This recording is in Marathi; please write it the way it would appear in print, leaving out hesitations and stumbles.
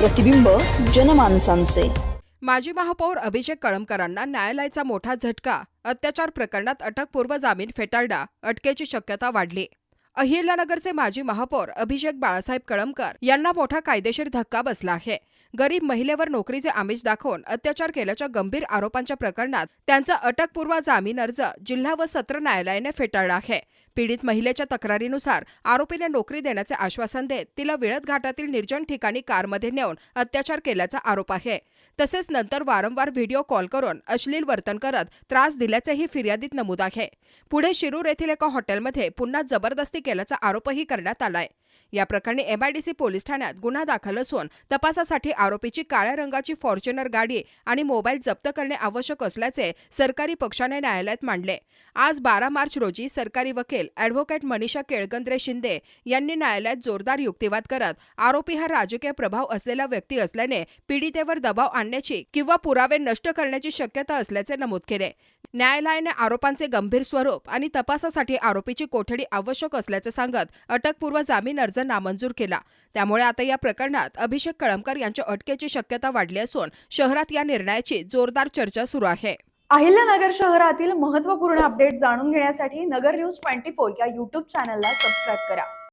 प्रतिबिंब जनमानसांचे। माजी महापौर अभिषेक कळमकरांना न्यायालयाचा मोठा झटका। अत्याचार प्रकरणात अटकपूर्व जामीन फेटाळला, अटकेची शक्यता वाढली। अहिल्यानगरचे माजी महापौर अभिषेक बाळासाहेब कळमकर यांना मोठा कायदेशीर धक्का बसला आहे। गरीब महिलेवर नोकरीचे आमिष दाखवून अत्याचार केल्याच्या गंभीर आरोपांच्या प्रकरणात त्यांचा अटकपूर्व जामीन अर्ज जिल्हा व सत्र न्यायालयाने फेटाळला आहे। पीडित महिलेच्या तक्रारीनुसार आरोपीने नोकरी देण्याचे आश्वासन देत तिला विळत घाटातील निर्जन ठिकाणी कारमध्ये नेऊन अत्याचार केल्याचा आरोप आहे। तसेच नंतर वारंवार व्हिडिओ कॉल करून अश्लील वर्तन करत त्रास दिल्याचेही फिर्यादीत नमूद आहे। पुढे शिरूर येथील एका हॉटेलमध्ये पुन्हा जबरदस्ती केल्याचा आरोपही करण्यात आलाय। या प्रकरणी MIDC पोलीस ठाण्यात गुन्हा दाखल असून तपासासाठी आरोपीची काळ्या रंगाची फॉर्च्युनर गाडी आणि मोबाईल जप्त करणे आवश्यक असल्याचे सरकारी पक्षाने न्यायालयात मांडले। आज 12 मार्च रोजी सरकारी वकील ॲडव्होकेट मनीषा केळगंद्रे शिंदे यांनी न्यायालयात जोरदार युक्तिवाद करत आरोपी हा राजकीय प्रभाव असलेला व्यक्ती असल्याने पीडितेवर दबाव आणण्याची किंवा पुरावे नष्ट करण्याची शक्यता असल्याचे नमूद केले। न्यायालयाने आरोपांचे गंभीर स्वरूप आणि तपासासाठी आरोपीची कोठडी आवश्यक असल्याचे सांगत अटकपूर्व जामीन अर्ज नामंजूर केला। त्यामुळे आता या प्रकरणात अभिषेक कळमकर यांच्या अटकेची शक्यता वाढली असून शहरात या निर्णयाची जोरदार चर्चा सुरू आहे। अहिल्यानगर शहरातील महत्त्वपूर्ण अपडेट जाणून घेण्यासाठी नगर न्यूज 24 या YouTube चॅनलला सबस्क्राइब करा।